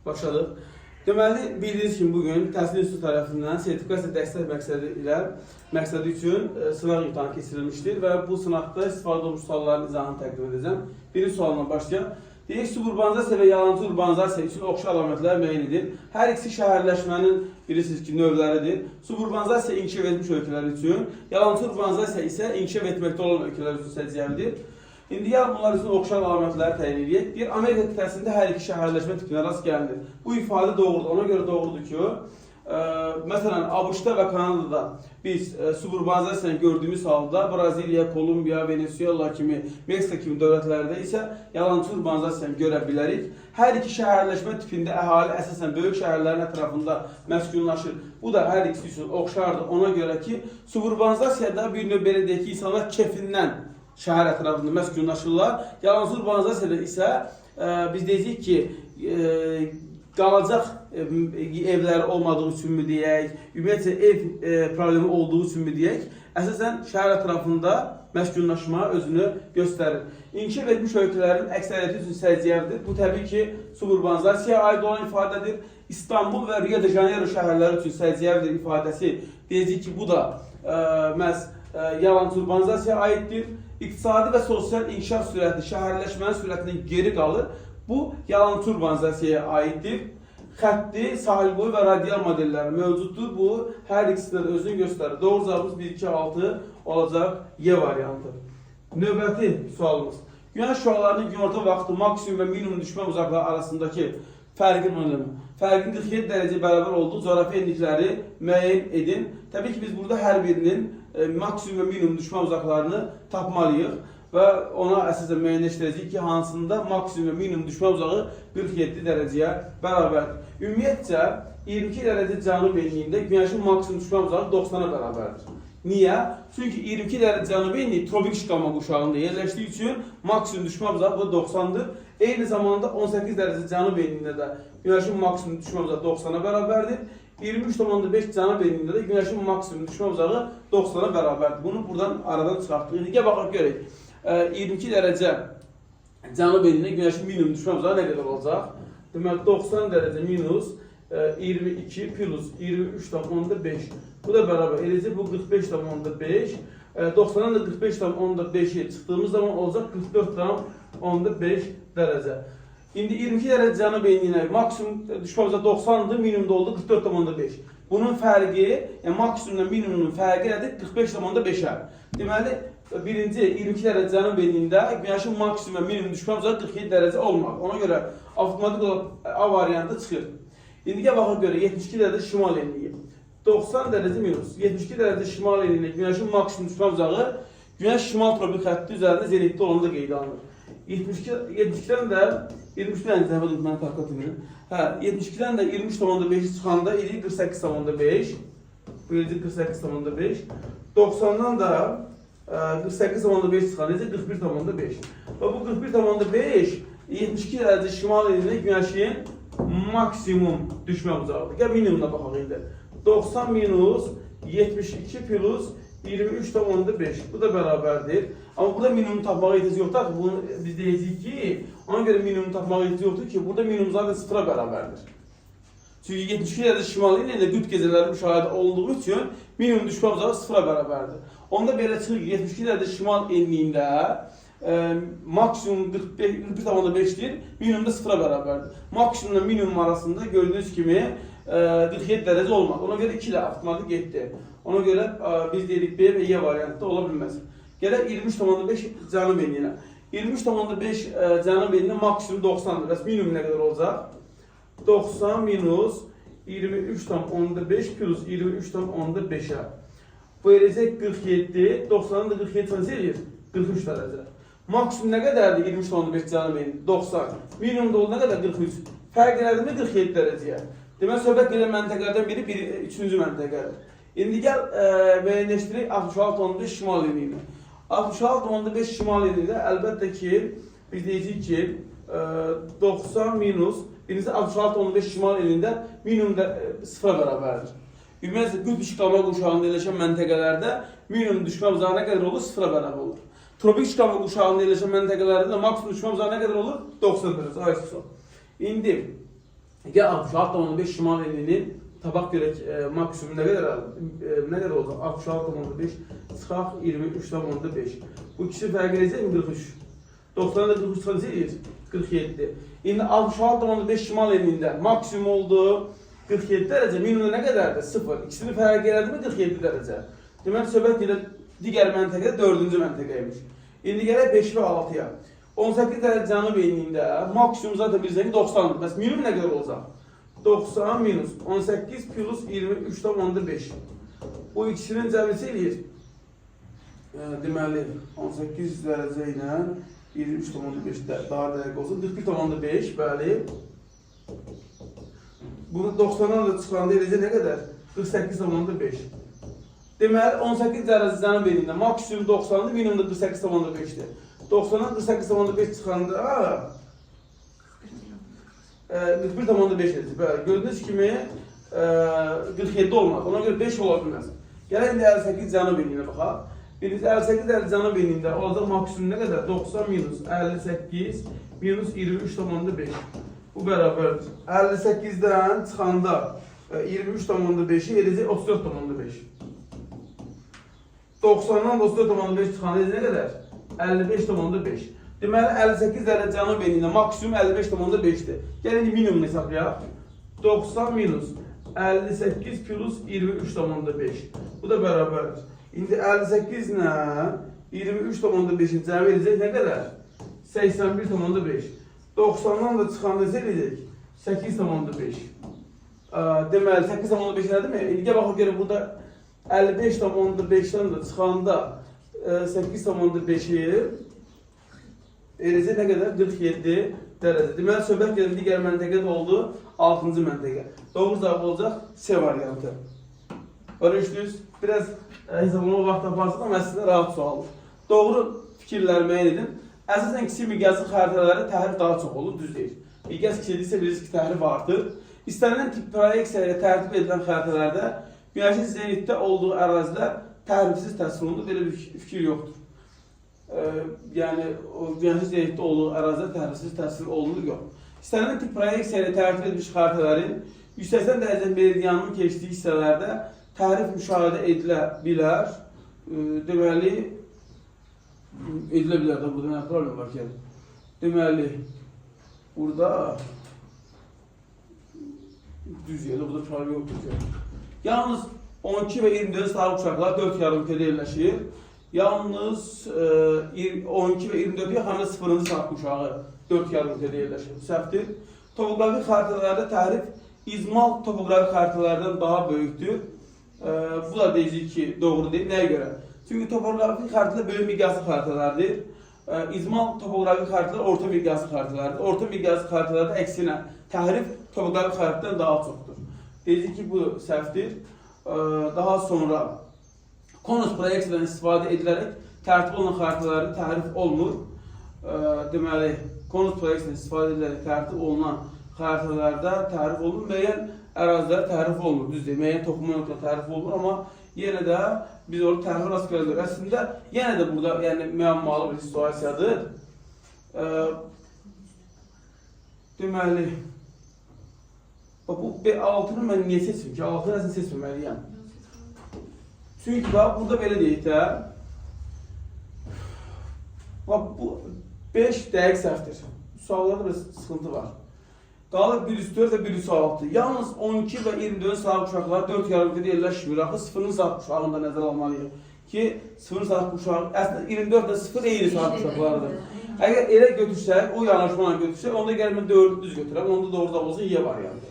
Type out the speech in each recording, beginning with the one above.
Başladıq. Deməli, bildiyiniz kimi bugün Təhsil İnstitutu tərəfindən sertifikasiya dəstək məqsədi üçün sınaq imtahanı keçirilmişdir və bu sınaqda istifadə olmuş sualların izahını təqdim edəcəm. Birinci sualına başlayaq. Deyək, suburbanizasiya və yalancı urbanizasiya üçün oxşar əlamətlər müəyyən edin. Hər ikisi şəhərləşmənin bilirsiniz ki, növləridir. Suburbanizasiya inkişaf etmiş ölkələr üçün, yalancı urbanizasiya isə inkişaf etməkdə olan ölkələr üçün səciyyəvidir. İndi gəlin bunlar üçün oxşar əlamətləri təyin edək. Bir Amerika qitəsində hər iki şəhərləşmə tipinə rast gəlinir. Bu ifadə doğrudur. Ona görə doğrudur ki, məsələn, ABŞ-da və Kanadada biz suburbanizasiyanı gördüyümüz halda Braziliya, Kolumbiya, Venezuela kimi, Meksika kimi dövlətlərdə isə yalancı urbanizasiyanı görə bilərik. Hər iki şəhərləşmə tipində əhali əsasən böyük şəhərlərin ətrafında məskunlaşır. Bu da hər ikisi üçün oxşardır. Ona görə ki, suburbanizasiyada bir növ belə deyək ki, insanlar kefindən şəhər ətrafında məskunlaşırlar. Yalancı urbanizasiyada isə biz deyəcəyik ki, qalacaq evləri olmadığı üçünmü deyək, ümumiyyətlə ev problemi olduğu üçünmü deyək, əsasən şəhər ətrafında məskunlaşma özünü göstərir. İnkişaf etmiş ölkələrin əksəriyyəti üçün səciyyəvidir. Bu təbii ki, suburbanizasiyaya aid olan ifadədir. İstanbul və Rio de Janeiro şəhərləri üçün səciyyəvidir ifadəsi deyəcək ki, bu da məhz yalancı urbanizasiyaya aiddir. İqtisadi və sosial inkişaf sürəti şəhərləşmənin sürətindən geri qalır. Bu, yalancı urbanizasiyaya aiddir. Xətti, sahil boyu və radial modelləri mövcuddur. Bu, hər ikisi də özünü göstərir. Doğru cavabımız 1, 2, 6 olacaq Y variantı. Növbəti sualımız. Günəş şüalarının günorta vaxtı maksimum və minimum düşmə uzaqlığı arasındakı fərqin önəmi. Fərqin 47 dərəcə bərabər olduğu coğrafi enlikləri müəyyən edin. Təbii ki, biz burada hər birinin maksimum və minimum düşmə uzaqlarını tapmalıyıq və ona əsasən müəyyənləşdirəcəyik ki, hansında maksimum və minimum düşmə uzağı 47 dərəcəyə bərabərdir. Ümumiyyətcə, 22 dərəcə cənub enliyində günəşin maksimum düşmə uzağı 90-a bərabərdir. Niyə? Çünki 22 dərəcə cənub enliyi tropik şiqama quşağında yerləşdiyi üçün maksimum düşmə uzağı 90-dır. Eyni zamanda 18 dərəcə cənub enliyində də günəşin maksimum düşmə uzağı 90-a bərabərdir. 23,5 cənub enliyində də günəşin maksimum düşmə uzağı 90-a bərabərdir. Bunu buradan aradan çıxartdıq. İndi baxaq görək. 22 dərəcə cənub enliyində günəşin minimum düşmə uzağı nə qədər olacaq? Deməli, 90 dərəcə minus 22 plus 23,5. Bu da bərabər. Eləcə bu 45,5. 90-dan da 45,5'i çıxdığımız zaman olacaq 44,5 dərəcə. İndi 22 dərəcə cənub enliyinə maksimum düşmə uzağı 90'dır, minimumda oldu 44,5. Bunun fərqi, yəni maksimumla minimumun fərqi nədir? 45,5'ə. Deməli, birinci 22 dərəcə cənub enliyində günəşin maksimum və minimum düşmə uzağı 47 dərəcə olmalı. Ona görə avtomatik olaraq A variantı çıxır. İndiyə baxaq görə 72 dərəcə şimal enliyi. 90 dərəcə minus 72 dərəcə şimal enliyində günəşin maksimum düşmə uzağı günəş şimal tropik xətti üzərində zenitdə olanda qeydə alınır. 72-dən də 23-dən zəhmət etməni tarqat edir. 72-dən də 23,5 çıxanda idi 48,5. Bu idi 48,5. 90-dan da 48,5 çıxanda idi 41,5. Və bu 41,5 72 dərəcə şimal enliyində günəşin maksimum düşmə uzağıdır. Gəl minimumuna baxaq indi. 90 minus 72 plus 23,5. Bu da bərabərdir. Amma burada minimum tapmağa ehtiyac yoxdur. Bunu biz deyəcəyik ki, ona görə minimum tapmağa ehtiyac yoxdur ki, burada minimum zaten 0-a bərabərdir. Çünki 72 dərəcə şimal enliyində qütb gecələri müşahidə olduğu üçün minimum düşmə uzağı 0-a bərabərdir. Onda belə çıxır ki, 72 dərəcə şimal enliyində maksimum 41,5'dir, minimum da 0-a bərabərdir. Maksimumla minimum arasında gördüyünüz kimi 47 dərəcə olmadı. Ona görə 2 ilə avtomatik getdi. Ona görə biz deyirik B və Y variantda ola bilməz. Gələk 23,5 cənub enliyinə. 23,5 cənub enliyinə maksimum 90'dır. Bəs minimum nə qədər olacaq? 90 minus 23,5 plus 23,5'ə. Bu eləcək 47, 90'ın da 47 tanesi eləyir. 43 dərəcə. Maksimum nə qədərdir 23,5 cənub enliyinə? 90. Minimum da oldu nə qədər? 43. Fərq elədirmi 47 dərəcəyə? Deməli, söhbət edən məntəqələrdən biri 3-cü məntəqədir. İndi gəl müəyyənləşdirək 66,5 şimal enliyini. 66,5 şimal enliyində əlbəttə ki, biz deyəcəyik ki, 90 minus, birincisi 66,5 şimal enliyində minimum da 0-a bərabərdir. Ümumiyyətlə, qütb şiqama quşağında yerləşən məntəqələrdə minimum düşmə uzağı nə qədər olur? 0-a bərabər olur. Tropik şiqama quşağında yerləşən məntəqələrdə maksimum düşmə uzağı nə qədər olur? 90 dərəcə. İndi Gəl 66,5 şimal enliyinin tabaq görək maksimum nə qədər olacaq? 66,5 çıxaq 23,5. Bu ikisi fərq edəcək mi? 43. 90'da 43 çıxacaq 47. İndi 66,5 şimal enliyində maksimum oldu 47 dərəcə. Minimum nə qədərdir? 0. İkisini fərq elədi mi? 47 dərəcə. Deməli, söhbət ilə digər məntəqədə 4-cü məntəqəymiş. İndi gələk 5 və 6-ya. 18 dərəcə cənub enliyində maksimum zaten bilirsən ki 90'dır. Bəs minimum nə qədər olacaq? 90 minus 18 plus 23,5. Bu ikisinin cəmisi eləyir. Deməli, 18 dərəcə ilə 23,5 daha dəqiq olsun. 41,5, bəli. Bunu 90'dan da çıxanda eləcə nə qədər? 48,5. Deməli, 18 dərəcə cənub enliyində maksimum 90'dır, minimum da 48,5'dir. 90'dan 48,5 çıxanda 41,5 edəcək. Bəli, gördüyünüz kimi 47 olmaz. Ona görə 5 ola bilməz. Gələk indi 58 cənub enliyinə baxaq. Birinci 58 dərəcə cənub enliyində olacaq maksimum nə qədər? 90 minus 58 minus 23,5. Bu bərabərdir. 58'dən çıxanda 23,5'i edəcək 34,5. 90'dan 34,5 çıxanda edəcək nə qədər? 55,5. Deməli, 58 dərəcə cənub enliyində maksimum 55,5'dir. Gəlin indi minimum hesablayaq. 90 minus 58 plus 23,5. Bu da bərabərdir. İndi 58 ilə 23,5'in cəmi edəcək nə qədər? 81,5. 90'dan da çıxanda edəcək 8,5. Deməli, 8,5 nədir mi? İndi gəl baxaq görək, burada 55,5'dan da çıxanda 8,5'i edəcək nə qədər? 47 dərəcə. Deməli, söhbət gəlin digər məntəqədə oldu 6-cı məntəqə. Doğru cavab olacaq C variantı. Görüşdünüz. Biraz hesablama vaxt taparsınız, amma əslində rahat sualdır. Doğru fikirlər müəyyən edin. Əsasən kiçik miqyaslı xəritələrdə təhrif daha çox olur, düz deyil. Miqyas kiçildirsə bilirsiniz ki, təhrif artır. İstənilən tip proyeksiya ilə tərtib edilən xəritələrdə günəşin zenitdə olduğu ərazilər təhrifsiz təsvir olunur. Belə bir fikir yoxdur. Yəni, günəşin zenitdə olduğu ərazilər təhrifsiz təsvir olunur, yox. İstənilən tip proyeksiya ilə tərtib edilmiş xəritələrin 180 dərəcə meridianının keçdiyi hissələrdə təhrif müşahidə edilə bilər. Deməli, edilə bilər də, burada nə problem var ki? Deməli, burada düz yerdə, burada problem yoxdur ki. Yalnız 12 və 24 sahib uşaqlar 4 yarımkədə yerləşir. Yalnız 12 və 24 yaxanı 0-cı sahib uşağı 4 yarımkədə yerləşir. Səhvdir. Topoqrafi xəritələrdə təhrif izmal topoqrafi xəritələrdən daha böyükdür. Bu da deyəcək ki, doğru deyil. Nəyə görə? Çünki topoqrafi xəritələr böyük miqyaslı xəritələrdir. İzmal topoqrafi xəritələr orta miqyaslı xəritələrdir. Orta miqyaslı xəritələrdə əksinə təhrif topoqrafi xəritədən daha çoxdur. Deyəcək ki, bu səhvdir. Daha sonra konus proyeksiyadan istifadə edilərək tərtib olunan xəritələrdə təhrif olmur. Deməli, konus proyeksiyadan istifadə edilərək tərtib olunan xəritələrdə təhrif olunur. Müəyyən ərazilərdə təhrif olunur, düzdür. Müəyyən toxunma nöqtədə təhrif olunur, amma yenə də biz orada təhrif rast görürük. Əslində, yenə də burada müəmmalı bir situasiyadır. Deməli, bu B6-nı mən niyə seçim ki? 6-nı nəsin seçməliyəm? Çünki burada belə deyək də, bu 5 dəqiq səhvdir. Suallarda bir sıxıntı var. Qalır 1,4 və 1,6. Yalnız 12 və 24 sahib uşaqlar 4 yarımkədə yerləşmir. Axı 0-cı sahib uşağını da nəzərə almalıyıq ki, 0-cı sahib uşağı, əslində 24 və 0 eyni sahib uşaqlardır. Əgər elə götürsək, o yanaşmanla götürsək, onda gəlir mən 4-ü düz götürəm, onda doğru da olsa Y variantı.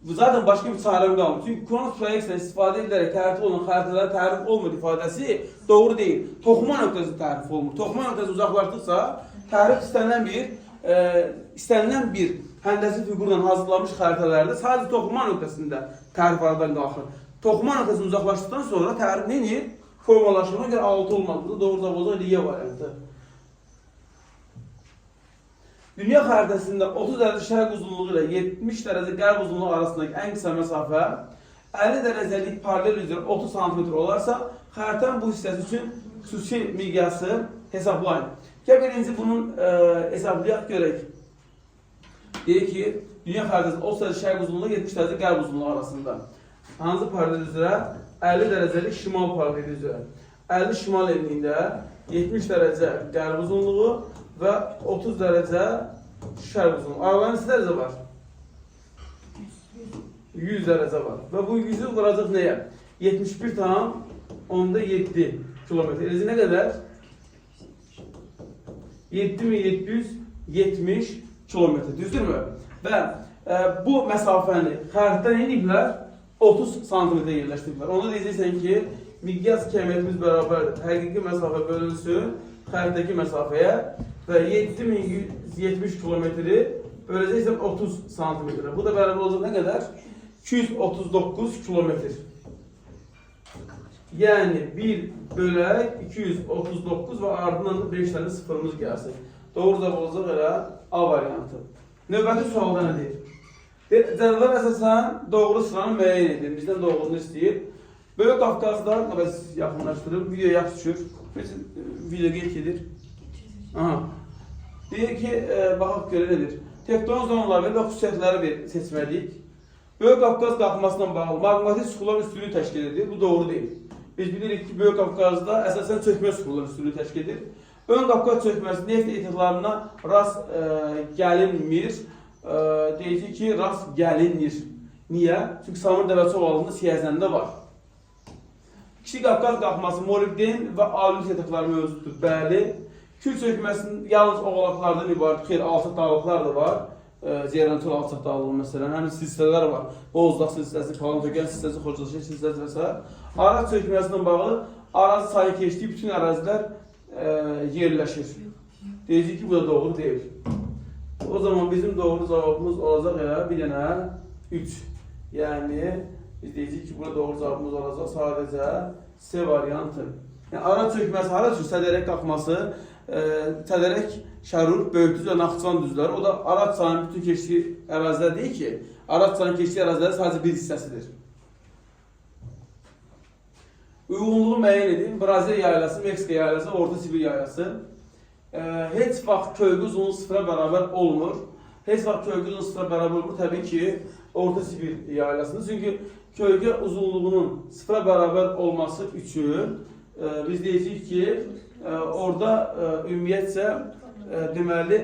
Bu zaten başqa bir çarəm qalmır. Çünki konus proyeksiyadan istifadə edilərək tərtib olunan xəritələrdə təhrif olmur ifadəsi doğru deyil. Toxuma nöqtəsi təhrif olmur. Toxuma nöqtəsi uzaqlaşdıqca təhrif istənilən bir həndəsi fiqurla hazırlanmış xəritələrdə sadəcə toxuma nöqtəsində təhrif aradan qalxır. Toxuma nöqtəsindən uzaqlaşdıqdan sonra təhrif neyir? Formalaşmına görə 6 olmaz. Burada doğru cavab olacaq Y variantı. Dünya xəritəsində 30 dərəcə şərq uzunluğu ilə 70 dərəcə qərb uzunluğu arasındakı ən qısa məsafə 50 dərəcəlik paralel üzrə 30 cm olarsa, xəritənin bu hissəsi üçün xüsusi miqyası hesablayın. Gəl birinci bunun hesablayaq görək. Deyir ki, dünya xəritəsində 30 dərəcə şərq uzunluğu 70 dərəcə qərb uzunluğu arasında. Hansı paralel üzrə? 50 dərəcəlik şimal paralel üzrə. 50 şimal enliyində 70 dərəcə qərb uzunluğu və 30 dərəcə şərq uzunluğu. Aralarında neçə dərəcə var? 100 dərəcə var. Və bu 100-ü vuracaq nəyə? 71,7 kilometr. Eləcə nə qədər? 7770 kilometr. Düzdürmü? Və bu məsafəni xəritdən iniblər 30 santimetrə yerləşdiriblər. Onda deyəcəksən ki, miqyas kəmiyyətimiz bərabərdir. Həqiqi məsafə bölünsün xəritdəki məsafəyə və 7170 kilometri böləcəksən 30 santimetrə. Bu da bərabər olacaq nə qədər? 239 kilometr. Yəni 1 bölək 239 və ardından da 5 dənə sıfırımız gəlsin. Doğru cavab olacaq elə A variantı. Növbəti sualda nə deyir? Cədvəl əsasən doğru sıranı müəyyən edir. Bizdən doğrunu istəyir. Böyük Qafqazda, yaxınlaşdırıb, video yaxşı düşür. Video qeyd edir. Deyir ki, baxaq görə nedir? Tekton zonaları və xüsusiyyətləri seçməliyik. Böyük Qafqaz qalxmasına bağlı maqmatik suxular üstünlüyü təşkil edir. Bu doğru deyil. Biz bilirik ki, Böyük Qafqazda əsasən çökmə suxular üstünlüyü təşkil edir. Ön Qafqaz çökməsi neft etiqlarına rast gəlinmir. Deyəcək ki, rast gəlinir. Niyə? Çünki Samur Dəvəçovalında siyəzəndə var. Kiçik Qafqaz qalxması molibden və alüminyum etiqları mövcuddur. Bəli. Kül çökməsinin yalnız oğlaqlardan ibarət, xeyr, alçaq dağlıqlar da var. Zeyrançol alçaq dağlığı məsələn, həmin silsilələr var. Bozdaq silsiləsi, Palantökən silsiləsi, Xocalı silsiləsi və s. Araz çökməsindən bağlı Araz sayı keçdiyi bütün ərazilər yerləşir. Deyəcək ki, bu da doğru deyil. O zaman bizim doğru cavabımız olacaq elə bir dənə 3. Yəni, biz deyəcək ki, burada doğru cavabımız olacaq sadəcə C variantı. Yəni, Araz çökməsi hara düşür? Sədərək qalxması, Sədərək, Şərur, Böyükdüz və Naxçıvan düzləri. O da Araz çayının bütün keçdiyi ərazilər deyil ki, Araz çayının keçdiyi ərazilər sadəcə bir hissəsidir. Uyğunluğu müəyyən edin. Braziliya yaylası, Meksika yaylası, Orta Sibir yaylası. Heç vaxt kölgə uzunluğu sıfıra bərabər olmur. Heç vaxt kölgə uzunluğu sıfıra bərabər olmur. Təbii ki, Orta Sibir yaylasıdır. Çünki kölgə uzunluğunun sıfıra bərabər olması üçün biz deyəcəyik ki, orada ümumiyyətcə deməli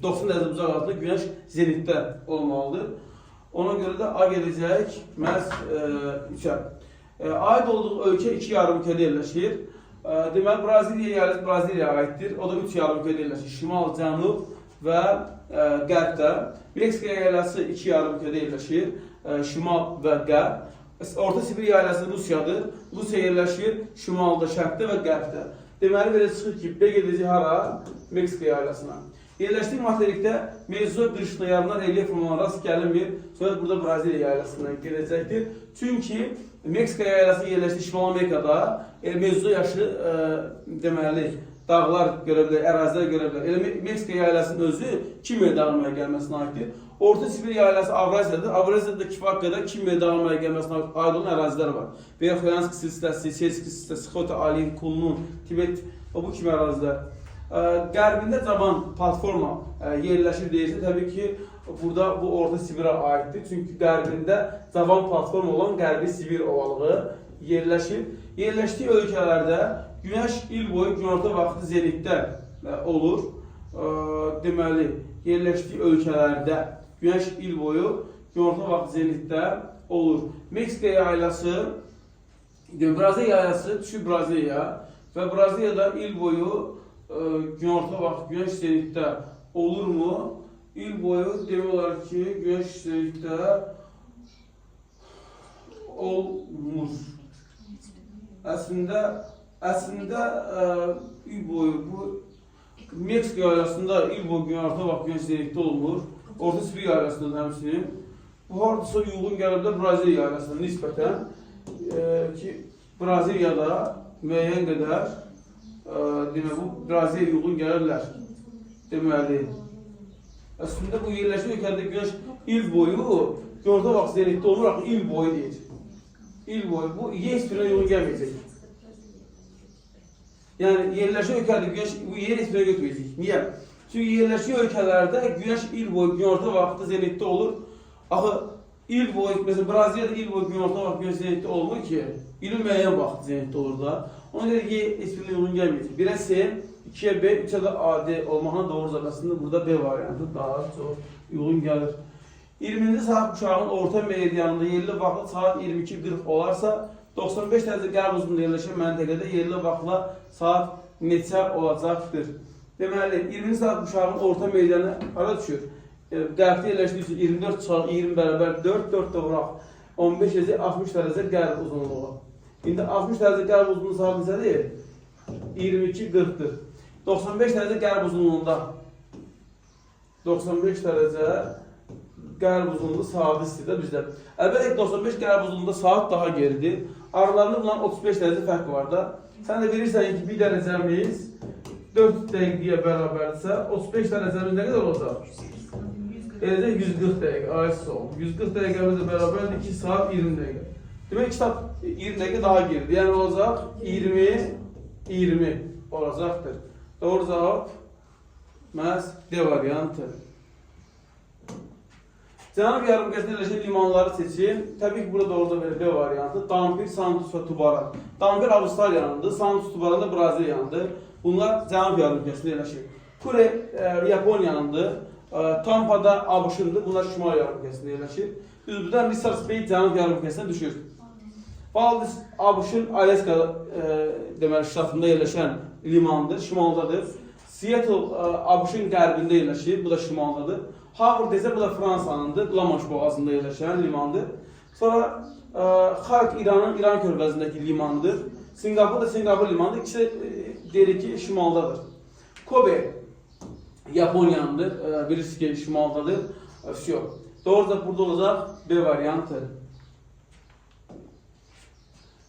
90 dərəcə uzaqlıqda günəş zenitdə olmalıdır. Ona görə də A gedəcək məhz 3-ə. Aid olduğu ölkə 2 yarımkürədə yerləşir. Deməli, Braziliya yaylası Braziliyaya aiddir. O da 3 yarımkürədə yerləşir. Şimal, cənub və qərbdə. Meksika yaylası 2 yarımkürədə yerləşir. Şimal və qərb. Orta Sibir yaylası Rusiyadır. Rusiya yerləşir şimalda, şərqdə və qərbdə. Deməli, belə çıxır ki, B gedəcək hara? Meksika yaylasına. Yerləşdiyi materikdə mevzu qırışlayanlar relyef olmadan rast gəlinmir. Sonra burada Braziliya yaylasından gedəcəkdir. Çünki Meksika yaylası yerləşdiyi Şimal Amerikada mevzu yaşı deməli dağlar görə bilər, ərazilər görə bilər. Elə Meksika yaylasının özü Kimya dağılmaya gəlməsinə aiddir. Orta Sibir yaylası Avraziyadır. Avraziyada kifayət qədər Kimya dağılmaya gəlməsinə aid olan ərazilər var. Verxoyansk silsiləsi, Seysk silsiləsi, Xota, Aliyev, Kulnun, Tibet və bu kimi ərazilər. Qərbində cavan platforma yerləşir deyilsə, təbii ki, burada bu Orta Sibirə aiddir. Çünki qərbində cavan platforma olan Qərbi Sibir ovalığı yerləşir. Yerləşdiyi ölkələrdə günəş il boyu günorta vaxtı zenitdə olur. Deməli, yerləşdiyi ölkələrdə günəş il boyu günorta vaxtı zenitdə olur. Meksika yaylası, Braziliya yaylası düşür Braziliya və Braziliyada il boyu günorta vaxtı günəş zenitdə olurmu? İl boyu demək olar ki, günəş zenitdə olmur. Əslində il boyu bu Meksika yaylasında il boyu günorta vaxtı günəş zenitdə olmur. Orta Sibir yaylasında da həmçinin. Bu hardasa uyğun gəlir də Braziliya yaylasına nisbətən ki, Braziliyada müəyyən qədər demək, bu Braziliya uyğun gəlirlər. Deməli, əslində bu yerləşik ölkədə günəş il boyu günorta vaxtı zenitdə olur, axı il boyu deyir. İl boyu bu yes birə uyğun gəlməyəcək. Yəni yerləşik ölkədə günəş bu yer heç birə götürməyəcək. Niyə? Çünki yerləşik ölkələrdə günəş il boyu günorta vaxtı zenitdə olur. Axı il boyu, mesela Braziliyada il boyu günorta vaxtı günəş zenitdə olmur ki, ilin müəyyən vaxtı zenitdə olur da. Ona görə ki, esprili uyğun gəlməyəcək. 1'ə C, 2'ə B, 3'ə də A, D olmağına doğru zakasında burada B variantı daha çox uyğun gəlir. 20-ci saat uşağın orta meridianında yerli vaxtı saat 22:40 olarsa, 95 dərəcə qərb uzunluğunda yerləşən məntəqədə yerli vaxtla saat neçə olacaqdır? Deməli, 20 saat uşağın orta meridianı hara düşür? Qərbdə yerləşdiyi üçün 24 çarpı 20 bərabər 4, 4 də vuraq. 15 dərəcə 60 dərəcə qərb uzunluğu. İndi 60 dərəcə qərb uzunluğu saat neçədir? 22:40'dır. 95 dərəcə qərb uzunluğunda 95 dərəcə qərb uzunluğu saat istidə bizdə. Əlbəttə 95 qərb uzunluğunda saat daha geridir. Aralarında bunların 35 dərəcə fərq var da. Sən də bilirsən ki, 1 dərəcəmiz 4 dəqiqəyə bərabərdirsə, 35 dərəcəmiz nə qədər olacaq? Eləcə 140 dəqiqə, ayısı ol. 140 dəqiqəmizlə bərabərdir 2 saat 20 dəqiqə. Demək 2 saat 20 dəqiqə daha geridir. Yəni olacaq 20 olacaqdır. Doğru cavab məhz D variantı. Cənub yarımkürəsində yerləşən limanları seçin. Təbii ki, burada doğru da B variantı. Dampir, Santos və Tubaran. Dampir Avustraliyanındır, Santos, Tubaran da Braziliyanındır. Bunlar Cənub yarımkürəsində yerləşir. Kure Yaponiyanındır. Tampa'da ABŞ-ındır. Bunlar Şimal yarımkürəsində yerləşir. Üzbüdən Risas Bay Cənub yarımkürəsində düşür. Valdis ABŞ-ın Alaska deməli ştatında yerləşən limandır, şimaldadır. Seattle ABŞ-ın qərbində yerləşir, bu da şimaldadır. Havard desə bu da Fransanındır, La Manche boğazında yerləşən limandır. Sonra Xark İranın İran körfəzindəki limandır. Singapur da Singapur limanıdır. İkisi deyirik ki şimaldadır. Kobe Yaponiyanındır, bilirsiniz ki şimaldadır. Doğru da burada olacaq B variantı.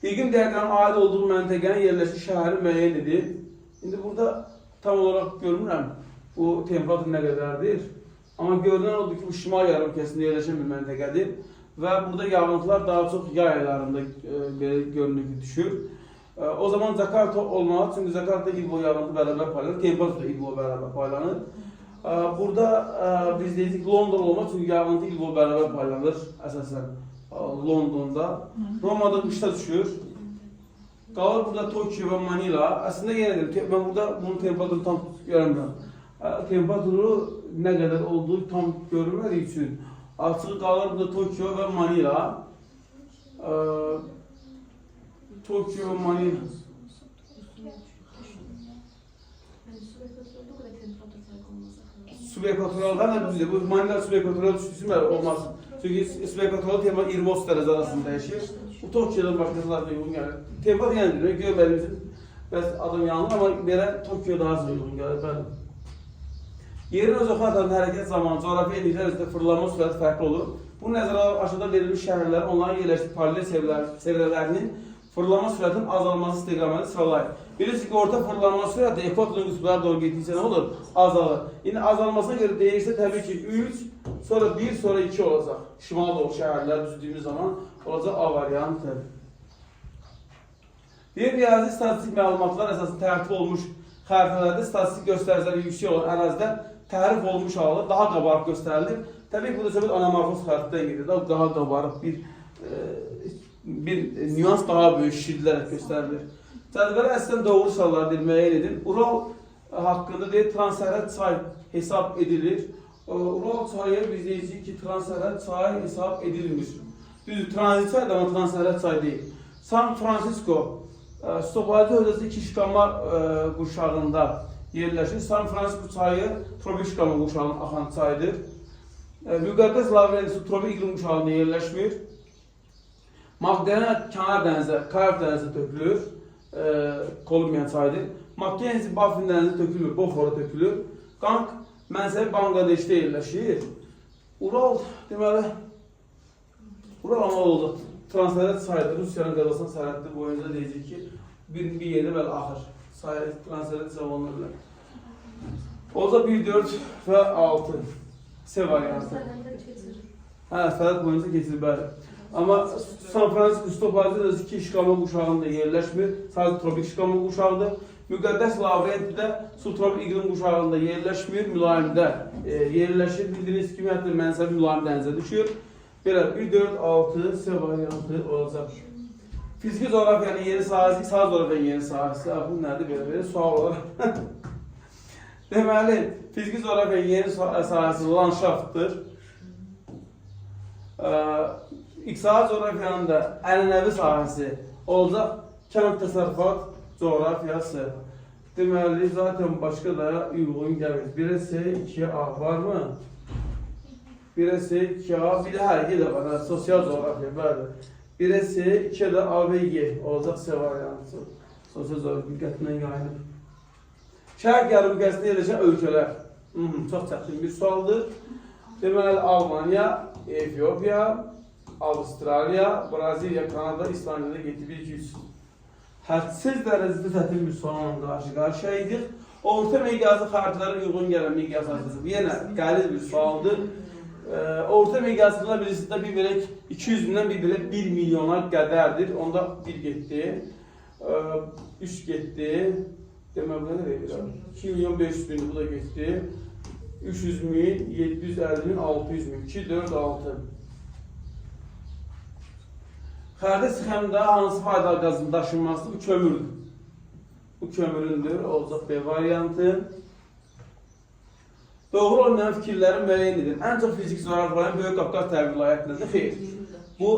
İqlim dəyərlərinin aid olduğu məntəqənin yerləşik şəhəri müəyyən edin. İndi burada tam olarak görmürəm bu temperatur nə qədərdir. Amma görünən odur ki, bu şimal yarımkürəsində yerləşən bir məntəqədir və burada yağıntılar daha çox yay aylarında görünür ki, düşür. O zaman Jakarta olmalı, çünki Jakarta il boyu yağıntı bərabər paylanır, temperatur da il boyu bərabər paylanır. Burada biz deyirik London olmalı, çünki yağıntı il boyu bərabər paylanır əsasən Londonda. Romada qışda düşür. Qalır burada Tokyo və Manila. Əslində yenə deyim, mən burada bunun temperaturu tam görəmirəm. Temperaturu nə qədər olduğu tam görülmədiyi üçün açığı qalır burada Tokyo və Manila. Tokyo və Manila. Subekvatoraldan da düzdür. Bu Manila subekvatoral düşdüysə olmaz. Çünki subekvatoral temperatur 20-30 dərəcə arasında dəyişir. Bu Tokyo'dan başqalarına uyğun gəlir. Temperatur yəni deyir, görmədiyimizin bəs adam yanılır, amma belə Tokyo daha az uyğun gəlir. Bəli. Yerin öz oxunatarının hərəkət zamanı coğrafi enliklər üzrə fırlanma sürəti fərqli olur. Bu nəzərə aşağıda verilmiş şəhərlər onların yerləşdiyi paralel çevrələrinin fırlanma sürətinin azalması istiqaməti sıralayır. Bilirsiniz ki, orta fırlanma sürəti ekvatorun qütblərə doğru getdikcə nə olur? Azalır. İndi azalmasına görə deyirsə təbii ki 3, sonra 1, sonra 2 olacaq. Şimala doğru şəhərlər düzdüyümüz zaman olacaq A variantı. Deyir, riyazi statistik məlumatlar əsasında tərtib olmuş xəritələrdə statistik göstəriciləri yüksək olan ərazidə təhrif olmuş halı daha qabarıq göstərilir. Təbii ki, bu da söhbət anamorfoz xəritədən gedir. Daha qabarıq bir nüans daha böyük şişirdilərək göstərilir. Cədvələ əslən doğru suallar müəyyən edin. Ural haqqında deyir, transsərhəd çay hesab edilir. Ural çayı biz deyəcəyik ki, transsərhəd çay hesab edilmir. Düzdür, transit çay da, amma transsərhəd çay deyil. San Francisco Stoplayıcı hövzəsi iki şiqama qurşağında yerləşir. San Francisco çayı tropik şiqama qurşağının axan çaydır. Müqəddəs Lavrentisi tropik iqlim qurşağında yerləşmir. Magdalena kənar dənizə, Karib dənizə tökülür. Kolumbiya çayıdır. Makkenzi Baffin dənizə tökülmür, Bofora tökülür. Qanq mənsəbi Banqladeşdə yerləşir. Ural deməli Ural Anadolu'da transsərhəd çayıdır. Rusiyanın Qazaxıstan sərhədi boyunca deyəcək ki, bir yerdə bəli axır. Transsərhəd zamanlarla. Olacaq 1, 4 və 6. C variantı. Hə, sərhəd boyunca keçir, bəli. Amma San Francisco Stoplayıcı iki şiqama qurşağında yerləşmir. Sadəcə tropik şiqama qurşağıdır. Müqəddəs labirent də subtropik iqlim quşağında yerləşmir, mülayimdə yerləşir. Bildiyiniz kimi, hətta mənsəbi mülayim dənizə düşür. Belə 1, 4, 6 S variantı olacaq. Fiziki coğrafiyanın yeni sahəsi, iqtisadi coğrafiyanın yeni sahəsi. Bu nədir belə sual olaraq? Deməli, fiziki coğrafiyanın yeni sahəsi landşaftdır. İqtisadi coğrafiyanın da ənənəvi sahəsi olacaq kənd təsərrüfat coğrafiyası. Deməli, zaten başqa da uyğun gəlir. 1'e S, 2'ye A var mı? 1'e S, 2'ye A, bir də hər də var. Sosial coğrafiya, bəli. 1'e S, 2'ye də A və Y olacaq S variantı. Sosial coğrafiya diqqətindən yayınır. Şərq yarımkürəsində yerləşən ölkələr. Çox çətin bir sualdır. Deməli, Almanya, Efiopiya, Avustraliya, Braziliya, Kanada, İslandiyada 7-1-200. Hədsiz dərəcədə çətin bir sualla qarşı-qarşıyayıq. Orta miqyaslı xəritələrə uyğun gələn miqyas arasında yenə qəliz bir sualdır. Orta miqyasında birisində bir verək 200 bindən bir verək 1 milyona qədərdir. Onda 1 getdi, 3 getdi. Demək, bu nə verir? 2 milyon 500 bin bu da getdi. 300 min, 750 min, 600 min. 2, 4, 6. Xəritə sxemdə hansı faydalı qazın daşınması? Bu kömürdür. Bu kömüründür. Olacaq B variantı. Doğru olmayan fikirlərin müəyyən edin. Ən çox fiziki coğrafiyanın Böyük Qafqaz təbii vilayətindədir. Xeyr. Bu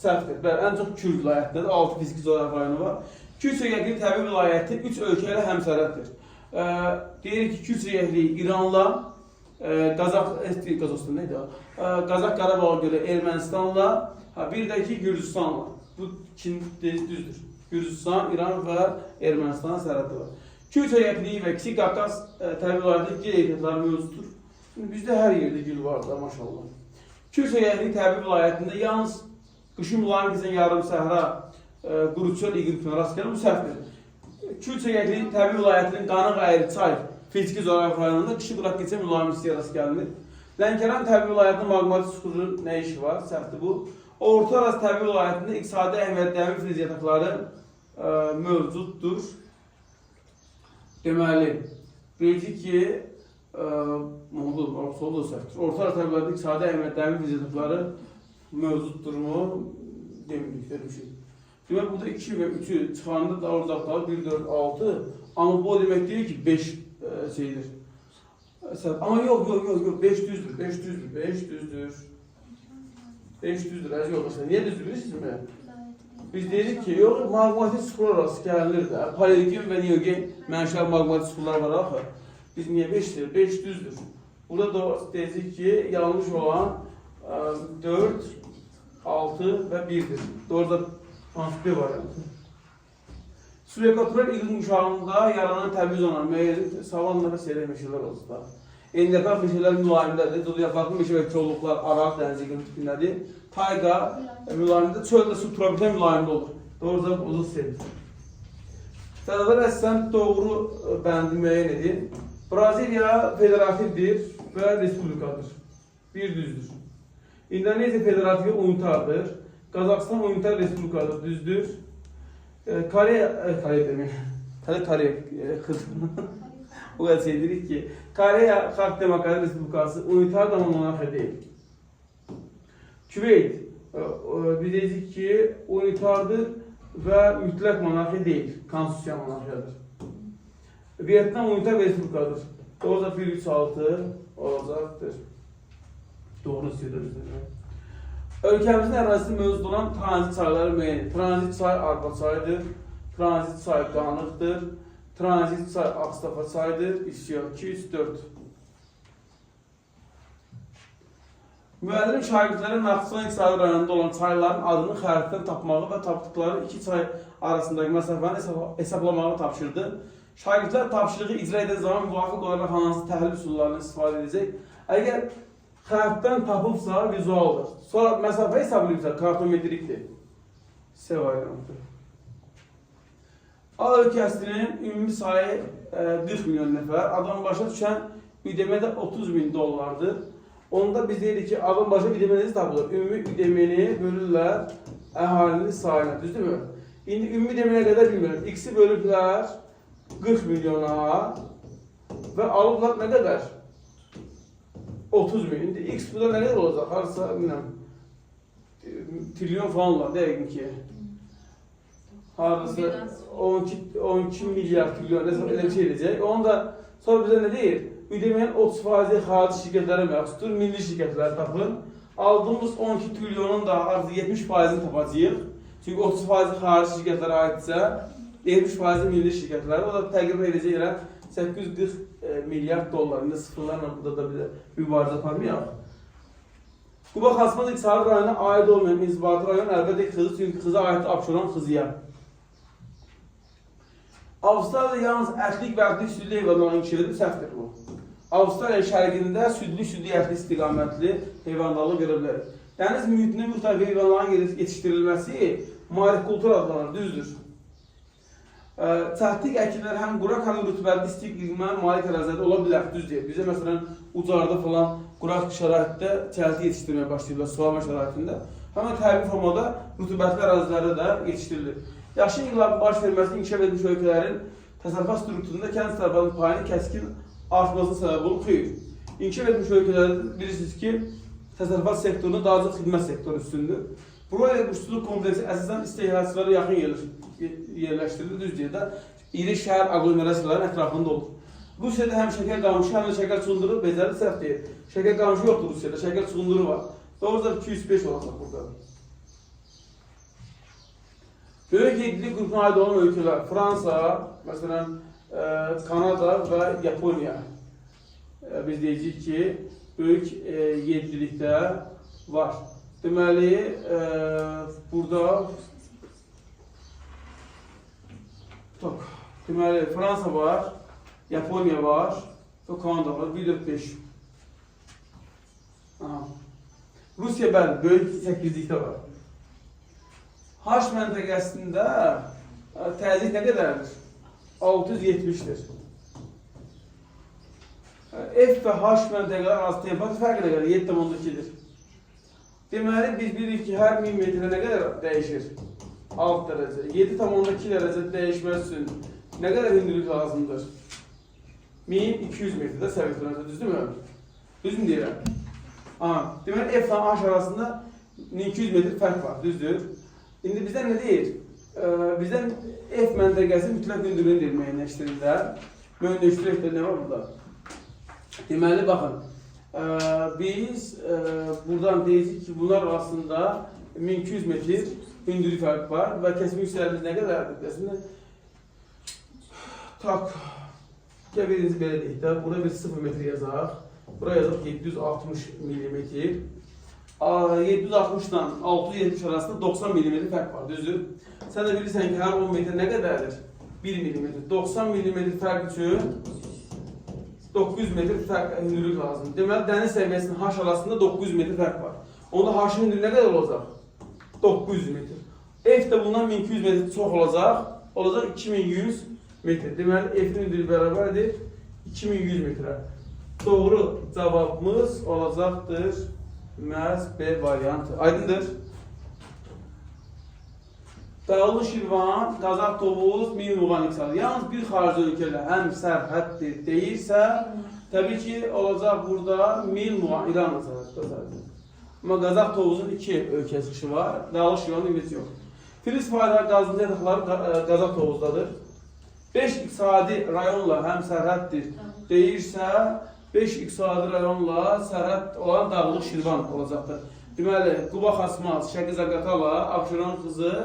səhvdir. Ən çox Kür vilayətindədir. 6 fiziki coğrafiyanı var. Kür çökəkliyi təbii vilayəti 3 ölkə ilə həmsərhəddir. Deyirik ki, Kür çökəkliyi İranla, Qazaq Qarabağa görə Ermənistanla, bir də ki, Gürcüstanla. Bu düzdür. Gürcüstan, İran və Ermənistanın sərhədi var. Kür çökəkliyi və Kiçik Qafqaz təbii vilayətində gil ehtiyatları mövcuddur. Şimdi bizdə hər yerdə gül var da, maşallah. Kür çökəkliyi təbii vilayətində yalnız qışın mülayim keçən yarım səhra quruçöl iqliminə rast gəlir, bu səhvdir. Kür çökəkliyi təbii vilayətinin Qanıq Əyri çay fiziki coğrafiya rayonunda qışı qıraq keçən mülayim hissəyə rast gəlinir. Lənkəran təbii vilayətinin maqmatik suxurun nə işi var? Səhvdir bu. Orta Araz təbii vilayətində iqtisadi əhəmiyyətli filiz yataqları mövcuddur. Deməli, bildik ki, Orta Araz təbii vilayətində iqtisadi əhəmiyyətli filiz yataqları mövcuddurmu? Demirik, demişik. Demək, burada 2 və 3'ü çıxanda da orada 1, 4, 6. Amma bu demək deyil ki, 5 şeydir. Amma yox, 5 düzdür, 5 düzdür, 5 düzdür. 5 düzdür, əziz yoldaşlar. Niyə düzdür bilirsiniz mi? Biz deyirik ki, yox, maqmatik suxurlar arası gəlinir də. Paleogen və neogen mənşəli maqmatik suxurlar var axı. Biz niyə 5 deyir? 5 düzdür. Burada da deyirik ki, yanlış olan 4, 6 və 1'dir. Doğru da B variantı. Surekatural iqlim quşağında yaranan təbii zonalar müəyyən savanna və seyrək meşələr olsun. Endekar meşələr mülayimdədir. Dolu yapraklı meşə və kolluqlar Araq dəniz iqlim tipindədir. Tayqa mülayimdə, çöldə subtropikdə mülayimdə olur. Doğru cavab uzun sevdir. Sədələr əsasən doğru bəndi müəyyən edin. Braziliya federativdir və respublikadır. 1 düzdür. İndoneziya federativ unitardır. Qazaxıstan unitar respublikadır. Düzdür. Koreya demək. Koreya o kadar şey dedik ki, Koreya Xalq Demokratik Respublikası unitar da monarxiya deyil. Küveyt, biz dedik ki, unitardır və mütləq monarxiya deyil, konstitusiya monarxiyadır. Vietnam unitar respublikadır. Doğru da 1-3-6 olacaqdır. Doğru istəyir. Ölkəmizin ərazisində mövcud olan tranzit çayları müəyyən. Tranzit çay Arpa çayıdır, tranzit çay Qanıqdır, tranzit çay Ağstafa çayıdır, İsyan 2-3-4. Müəllim şagirdlərin Naxçıvan İqtisadi rayonunda olan çayların adını xəritədən tapmağı və tapdıqları iki çay arasındakı məsafəni hesablamağı tapşırdı. Şagirdlər tapşırığı icra edən zaman müvafiq olaraq hansı təhlil üsullarını istifadə edəcək? Əgər xəritdən tapıbsa vizualdır. Sonra məsafə hesablayıbsa kartometrikdir. S variantı. A ölkəsinin ümumi sayı 40 milyon nəfər, adam başa düşən üdəmədə 30 bin dollardır. Onda biz deyirik ki, adam başa üdəməniz tapılır. Ümumi üdəməni bölürlər əhalinin sayına, düzdür mü? İndi ümumi üdəməyə qədər bilmirəm. X-i bölüblər 40 milyona ve alıblar ne kadar? 30 milyon. İndi X bu da ne kadar olacak? Harsa bilmem. Trilyon falan var değil ki. Harsa 12 milyar trilyon öyle bir şey edecek. Onu da sonra bize ne değil? Ödemeyen 30% xarici şirketlere məxsusdur. Milli şirketler tapın. Aldığımız 12 trilyonun da artıq 70%'ini tapacağıq. Çünki 30% xarici şirketlərə aidsə, 70% milli şirketlər. O da təqribən edəcək yerə 840 milyard dolar. İndi sıfırlarla burada da bir mübarizə aparmayaq. Quba Xaçmaz İqtisadi rayonuna aid olmayan inzibati rayon əlbəttə Xızı, çünki Xıza aid Abşeron Xızıya. Avustraliyada yalnız ətlik və ətlik südlü heyvanların inkişaf edib, səhvdir bu. Avstraliya şərqində südlü ətli istiqamətli heyvandarlıq görə bilər. Dəniz mühitində müxtəlif heyvanların yetişdirilməsi marikultur adlanır, düzdür. Çəltik əkinlər həm quraq, həm rütubətli isti iqlimə malik ərazilərdə ola bilər, düz deyil. Bizə məsələn ucarda falan quraq şəraitdə çəltik yetişdirməyə başlayırlar, sulama şəraitində. Həmən təbii formada rütubətli ərazilərdə də yetişdirilir. Yaşıl inqilabın baş verməsinin inkişaf edilmiş ölkələrin təsərrüfat strukturunda kənd təsərrüfatının payının kəskin artmasına səbəb olub xeyir. İnkişaf edilmiş ölkələrdə bilirsiniz ki, təsərrüfat sektorunda daha çox xidmət sektoru üstündür. Buraya quşçuluq kompleksi əsasən istehlakçılara yaxın yerləşdirilir, düz deyir də, iri şəhər aglomerasiyaların ətrafında olur. Rusiyada həm şəkər qamışı, həm də şəkər çuğunduru becəri səhv deyil. Şəkər qamışı yoxdur Rusiyada, şəkər çuğunduru var. Doğrudan 205 olacaq burada. Böyük yedili qrupuna aid olan ölkələr Fransa, məsələn, Kanada və Yaponiya. Biz deyəcəyik ki, böyük yedilikdə var. Deməli, burada Fransa var, Yaponiya var və Kanada var, 1-4-5. Rusiya bəli, böyük 8-likdə var. H məntəqəsində təzyiq nə qədərdir? 670'dir. F və H məntəqələr arası temperatur fərqi nə qədər? 7,2'dir. Deməli, biz bilirik ki, hər 1000 metrə nə qədər dəyişir? 6 dərəcə. 7,2 dərəcə dəyişməsi üçün nə qədər hündürlük lazımdır? 1200 metrdə səviyyələrdə, düzdürmü? Düzmü deyirəm? Deməli, F və H arasında 1200 metr fərq var, düzdür? İndi bizdən nə deyir? Bizdən F məntəqəsi mütləq hündürlüyünü müəyyənləşdirirlər. Müəyyənləşdirək də nə var burada? Deməli, baxın, biz buradan deyirik ki, bunlar arasında 1200 metr hündürlük fərq var və kəsmə yüksələrimiz nə qədərdir? Birinci belə deyik də, bura bir 0 metr yazaq. Buraya yazaq 760 mm. 760 ilə 670 arasında 90 mm fərq var, düzdür? Sən də bilirsən ki, hər 10 metr nə qədərdir? 1 mm. 90 mm fərq üçün 900 metr fərq hündürlük lazımdır. Deməli, dəniz səviyyəsinin H arasında 900 metr fərq var. Onda H-ın hündürlüyü nə qədər olacaq? 900 metr. F də bundan 1200 metr çox olacaq. Olacaq 2100 metr. Deməli, F-in hündürlüyü bərabərdir 2100 metrə. Doğru cavabımız olacaqdır məhz B variantı. Aydındır. Dağlı Şirvan, Qazaq Tovuz, Mil Muğan İqtisadi. Yalnız bir xarici ölkələ həm sərhəddir deyirsə, təbii ki, olacaq burada Mil Muğan, İran təsəvvür. Amma Qazaq Tovuzun 2 ölkə çıxışı var, Dağlı Şirvanın ümidi yox. Filiz faydalı qazıntı yataqları Qazaq Tovuzdadır. 5 iqtisadi rayonla həm sərhəddir deyirsə, 5 iqtisadi rayonla sərhəd olan Dağlıq Şirvan olacaqdır. Deməli, Quba Xaçmaz, Şəki Zaqatala, Abşeron Xızı,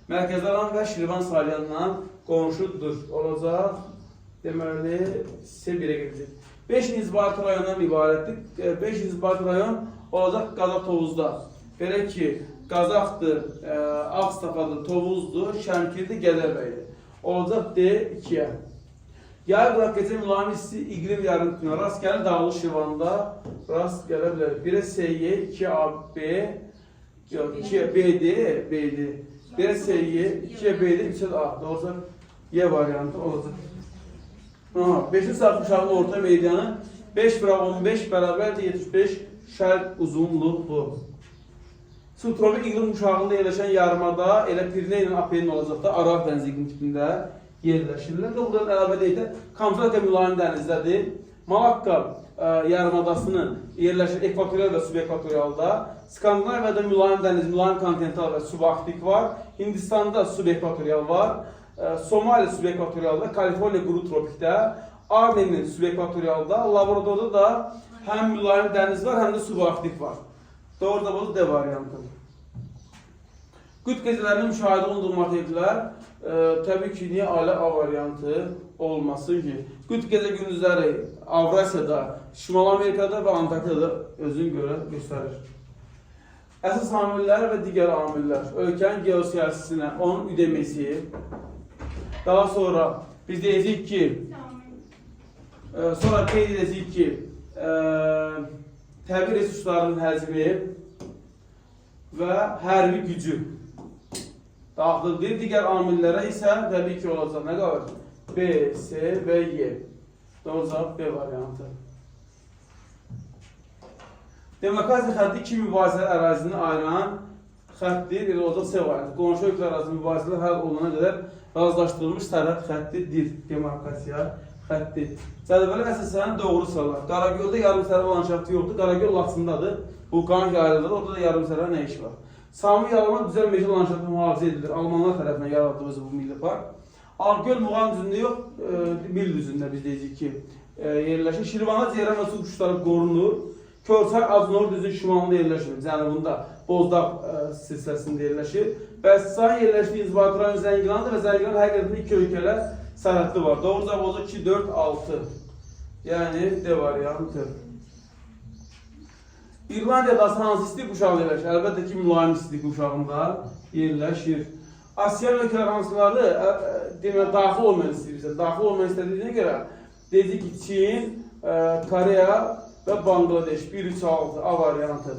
Mərkəzi Alan və Şirvan Salyanla qonşudur olacaq. Deməli, C1-ə gedəcək. 5 inzibati rayondan ibarətdir. 5 inzibati rayon olacaq Qazaq Tovuzda. Belə ki, Qazaqdır, Ağstafadır, Tovuzdur, Şəmkirdir, Gədərbəydir. Olacaq D2-yə. Yay quraq gecə mülayim isti iqlim yarımtına rast gəlir, Dağlı Şirvanda rast gələ bilər. 1-ə SY, 2-ə AB, 2-ə BD, BD. 1'e SY, 2'ye B'de, 3'e de A. Doğrusu Y variantı olacak. 5'in sarkı uşağının orta meydanı 5 bölü 15 beraber de 75 şərq uzunluğu. Subtropik iqlim uşağında yerləşən yarımada elə Pirine ilə Apennin olacaq da Araq dənizi iqlim tipində yerləşirlər. Və buradan əlavə deyək də, Kamçatka mülayim dənizdədir. Malakka yarımadasının yerləşir ekvatorial və subekvatorialda. Skandinaviyada mülayim dəniz, mülayim kontinental və subarktik var. Hindistanda subekvatorial var. Somali subekvatorialda, Kaliforniya quru tropikdə, Armenin subekvatorialda, Labradorda da həm mülayim dəniz var, həm də subarktik var. Doğru da bu D variantı. Qütb gecələrinin müşahidə olunduğu motivlər təbii ki, niyə ailə A variantı olmasın ki? Qütb gecə gündüzləri Avrasiyada, Şimal Amerikada və Antarktikada özünü görə göstərir. Əsas amillər və digər amillər. Ölkənin geosiyasisinə, onun üdemesi. Daha sonra biz deyəcəyik ki, sonra qeyd edəcəyik ki, təbii resursların həcmi və hərbi gücü daxildir. Digər amillərə isə təbii ki olacaq. Nə qalır? B, C və Y. Doğru cavab B variantı. Demarkasiya xətti iki mübahisəli ərazini ayıran xəttir. Elə olacaq C variantı. Qonşu ölkə ərazisi mübahisələr həll olunana qədər razılaşdırılmış sərhəd xəttidir. Demarkasiya xətti. Cədvələ əsasən doğru sıralar. Qaragöldə yarımsərə landşaftı yoxdur. Qaragöl Laçındadır. Vulkanik yayladır. Orada da yarımsərə nə iş var? Sami Yalaman düzəl meşə landşaftı mühafizə edilir. Almanlar tərəfindən yaradıldığı bu milli park. Ağgöl Muğan düzündə yox, Mil düzündə biz deyəcəyik ki, yerləşir. Şirvanda ceyran və su quşları qorunur. Körçay Aznor düzünün şimalında yerləşir, cənubunda Bozdağ silsiləsində yerləşir. Bəstisayın yerləşdiyi İnzibati rayon Zəngilandır və Zəngilan həqiqətində iki ölkələr sərhəddi var. Doğru cavab olacaq 2, 4, 6. Yəni D variantı. İrlandiyada hansı istiq uşağı yerləşir? Əlbəttə ki, mülayim istiq uşağında yerləşir. Asiyan ölkələr hansıları daxil olmayan istəyirsə, daxil olmayan istədiyinə görə dedik ki, Çin, Koreya və Bangladeş 1-3-6 A variantı.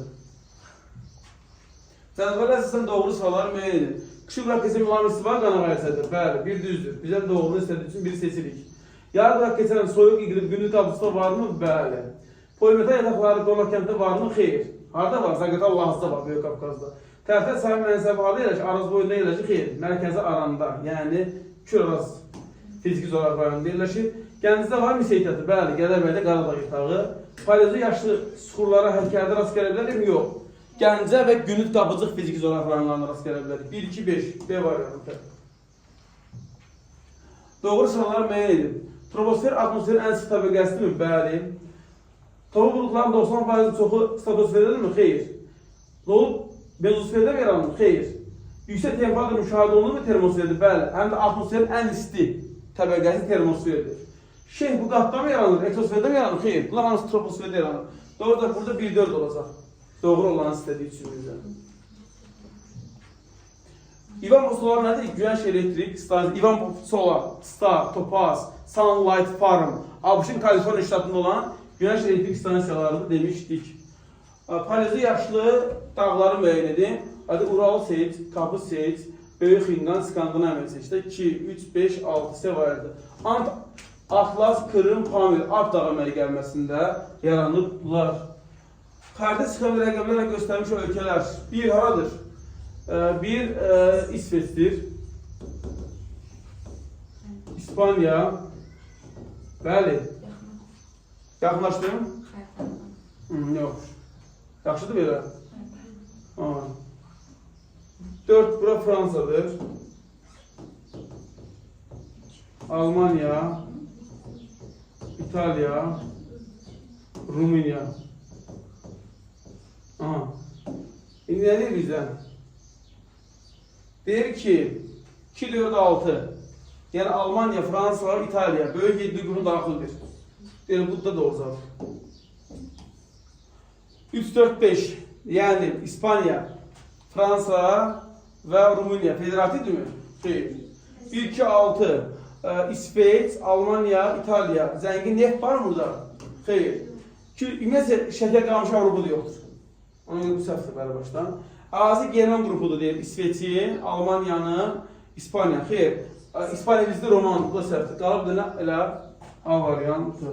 Cədvələ əsasən doğru sıraları müəyyən edin. Qışıq raketçə mülayim istifa qanağayəsədir. Bəli, bir düzdür. Bizə doğrunu istədiyi üçün biri seçirik. Yarı raketçələrin soyuq iqlim günlük qabısında varmı? Bəli. Polimetal yataqları Qorlakənddə varmı? Xeyr. Harada var? Zaqatala Lahasda var, Böyük Qafqazda. Tərəfdə sahib mənsəbi harada yerləşir? Araz boyunda yerləşir? Xeyr. Mərkəzi Aranda, yəni Küraz fiziki zolaq rayonunda yerləşir. Gəncədə var Miseytəti? Bəli, Gədəbəydə Qaradağ yatağı. Paleozu yaşlı suxurlara hərəkədə rast gələ bilərim? Yox. Gəncə və Günüt Qabıcıq fiziki zolaq rayonlarına rast gələ bilərik. 1, 2, 5. B variantı. Doğru sıraları müəyyən edin. Troposfer atmosferin ən sıx təbəqəsidir mi? Bəli. Topu bulutların 90% çoxu stratosferdadır mı? Xeyr. Nə olub? Mezosferdə mi yaranır? Xeyr. Yüksək temperatur müşahidə olunur mu? Termosferdir. Bəli. Həm də atmosferin ən isti təbəqəsi termosferdir. Şeyh bu qatda mı yaranır? Eksosferdə mi yaranır? Xeyr. Bunlar hansı troposferdə yaranır? Doğru da burada 1-4 olacaq. Doğru olanı istədiyi üçün bizdən. İvan solar nədir? Güneş elektrik, İvan solar, Star, Topaz, Sunlight Farm, ABŞ-ın Kaliforniya ştatında olan güneş elektrik stansiyalarını demişdik. Paleozu yaşlı dağları müəyyən edin. Hadi Ural seç, Kapı seç, Böyük Hindan, Skandinaviya seçdə 2, 3, 5, 6 sevardır. Atlas, Kırım, Pamir, Alp dağı əmələ gəlməsində yaranıblar. Xəritə çıxan rəqəmlərlə göstərmiş ölkələr. Bir haradır? Bir İsveçdir. İspanya. Bəli. Yaxınlaşdın? Yox. Yaxşıdır belə? 4 bura Fransadır. Almanya, İtalya, Rumıniya. İndi nə deyir bizdən? Deyir ki 2, 4, 6. Yəni Almanya, Fransa, İtalya böyük 7 qrupu daxildir. Deyir bu da doğru. 3, 4, 5. Yəni İspanya, Fransa və Rumıniya federativdir mi? Xeyr. 1, 2, 6. İsveç, Almanya, İtalya. Zəngin neft var mı burada? Xeyr. Ümumiyyətlə şəkər qalmış Avropada yoxdur. Ona görə bu səhvdir bəli başdan. Ərazi German qrupudur deyir. İsveçin, Almanyanın, İspanya. Xeyr. İspanya bizdə roman, bu da səhvdir. Qalıb da elə A variantı.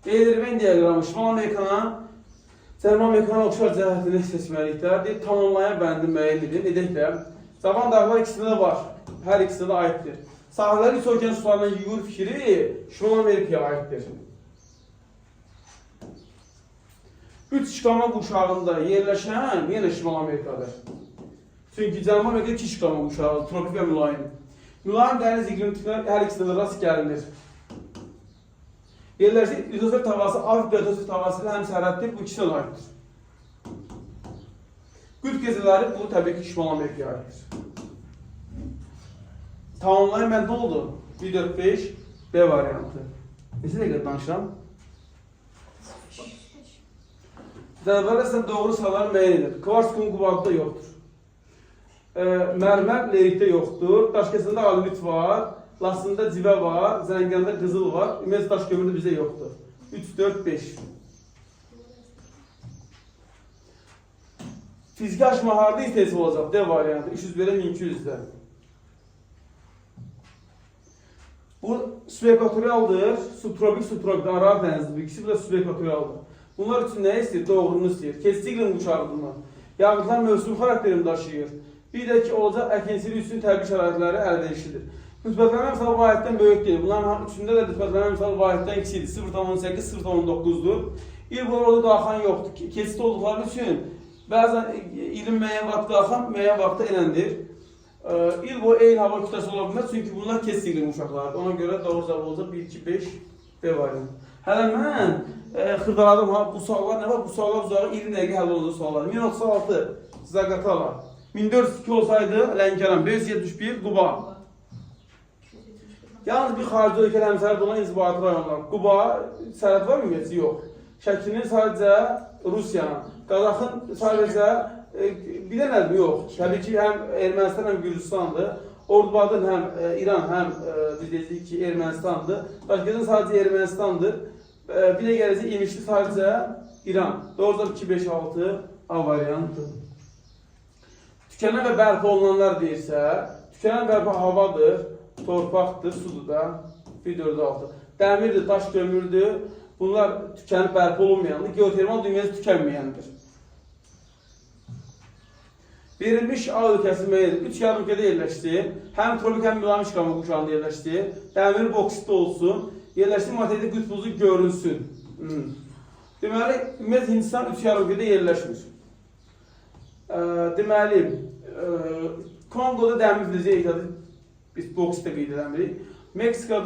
Eğilirmen diagramı Şimal Amerika'na Cənubi Amerikanın oxşar cəhətini seçməlikdə deyir, tamamlayan bəndi müəyyən edin, edəklər. Cavan dağlar ikisində də var, hər ikisində də aiddir. Sahələri üç okean sularından yuyur fikri Şimal Amerikaya aiddir. Üç işğalma quşağında yerləşən yenə Şimal Amerikadır. Çünki Cənubi Amerikada iki işğalma quşağı, tropik və mülayim. Mülayim dəniz iqlim tipinə hər ikisində də rast gəlinir. Yerləşik litosfer tavası, Afrika litosfer tavası ilə həm sərhəddir, bu ikisi də aiddir. Qütb gecələri bu təbii ki Şimal Amerikaya aiddir. Tamamlayın, mən nə oldu? 1-4-5 B variantı. Neçə dəqiqə danışıram? Cədvəldə sən doğru sayıları müəyyən edir. Kvars kum qubaqda yoxdur. Mərmər lerikdə yoxdur. Daşkəsində alulit var. Lasında civə var. Zəngəndə qızıl var. Ümumiyyətlə daş kömürü bizdə yoxdur. 3-4-5. Fiziki aşma harda ihtiyac olacaq? D variantı. 301-ə 1200-də. Bu subekvatorialdır. Subtropik, Araq dənizdir. Bu ikisi də subekvatorialdır. Bunlar üçün nə istəyir? Doğrunu istəyir. Keçici iqlim quşağıdır. Yağıntılar mövsüm xarakterini daşıyır. Bir də ki, olacaq əkinçilik üçün təbii şəraitləri əlverişlidir. Nisbətləmə misal vahiddən böyük deyil. Bunların üçündə də nisbətləmə misal vahiddən kiçikdir. 0,8, 0,9-dur. İl boyu orada qalxan yoxdur. Keçid olduqları üçün bəzən ilin müəyyən vaxt qalxan, müəyyən vaxtda eləndir. İl boyu eyni hava kütləsi ola bilməz, çünki bunlar keçid iqlim uşaqlardır. Ona görə doğru cavab olacaq 1, 2, 5 B variantı. Hələ mən xırdaladım, bu suallar nə var? Bu suallar uzağı 20 dəqiqə həll olacaq suallar. 1036 Zaqatala. 1402 olsaydı Lənkəran, 571 Quba. Yalnız bir xarici ölkədə həmsərhəd olan inzibati rayonlar. Quba sərhəd var mı? Ümumiyyətcə yox. Şəkinin sadəcə Rusiyanın, Qazaxın sadəcə bir də nədir? Yox. Təbii ki, həm Ermənistan, həm Gürcistandır. Ordubadın həm İran, həm biz deyirik ki, Ermənistandır. Daşkəsin sadəcə Ermənistandır. Bir də gələcək imişli sadəcə İran. Doğrudan 2, 5, 6 A variantı. Tükənən və bərpa olunanlar deyirsə, tükənən bərpa havadır. Torpaqdır, sudur da, 1-4-6. Dəmirdir, daş kömürdür. Bunlar tükənib bərpa olunmayandır. Geotermal dünyası tükənməyəndir. Verilmiş A ölkəsi müəyyəndir. 3 yarımkədə yerləşdi. Həm tropik, həm mülayim işğalma quşağında yerləşdi. Dəmir boksitdə olsun. Yerləşdiyi materialda qütb buzu görünsün. Deməli, ümumiyyətlə Hindistan 3 yarımkədə yerləşmir. Deməli, Kongoda dəmir filizi ehtiyadı biz boksitdə qeyd edəmirik. Meksika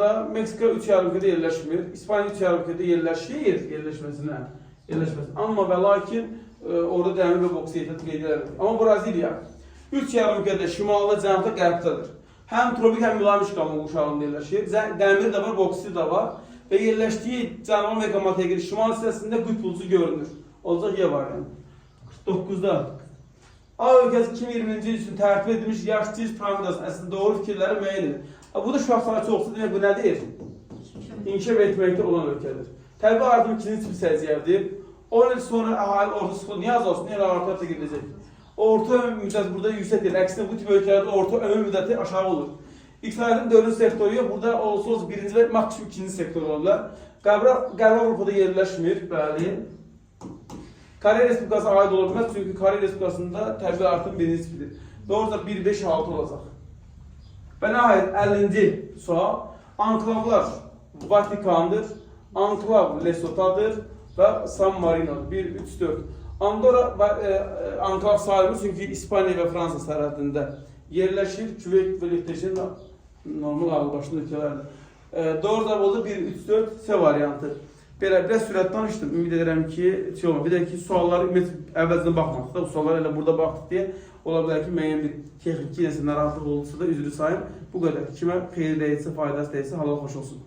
3 yarımkədə yerləşmir. İspanya 3 yarımkədə yerləşməsinə. Amma və lakin orada dəmir və boks ehtiyatı qeyd edilir. Amma Braziliya 3 yarımkədə şimalda, cənubda, qərbdədir. Həm tropik, həm mülayim işğalma quşağında yerləşir. Dəmir də var, boksiti də var. Və yerləşdiyi Cənubi Amerika materiali şimal hissəsində qütb bulutu görünür. Olacaq Y variantı. 49-da. A ölkəsi 2020-ci il üçün tərtib edilmiş yaş ciz piramidasının əslində doğru fikirləri müəyyən edir. Bu da uşaq sayısı olsa demək bu nədir? İnkişaf etməkdə olan ölkədir. Təbii artım ikinci tip səciyyədir. 10 il sonra əhali orta sıxılır. Niyə az olsun? Niyə artıq gedəcək? Orta ömür müddəti burada yüksək deyil. Əksinə bu tip ölkələrdə orta ömür müddəti aşağı olur. İqtisadiyyatın 4-cü sektoru yox. Burada olsa birinci və maksimum ikinci sektor olurlar. Qərb Avropada yerləşmir. Bəli. Kore Respublikası aid ola bilməz, çünki Kore Respublikasında təbii artım birinci tipidir. Doğruca 1, 5, 6 olacaq. Və nəhayət 50-ci sual. Anklavlar Vatikandır, Anklav Lesotadır və San Marinodur. 1, 3, 4. Andorra Anklav sayılır, çünki İspaniya və Fransa sərhədində yerləşir. Küveyt və Liechtenstein normal ağılbaşlı ölkələrdir. Doğruca oldu 1, 3, 4 C variantı. Belə biraz sürət danışdım. Ümid edirəm ki, bir də ki, sualları əvvəlcədən baxmadıq da, bu sualları elə burada baxdıq deyə ola bilər ki, müəyyən bir texniki nəsə narahatlıq olursa da üzrü sayın. Bu qədər. Kimə xeyir deyilsə, faydası deyilsə, halal xoş olsun.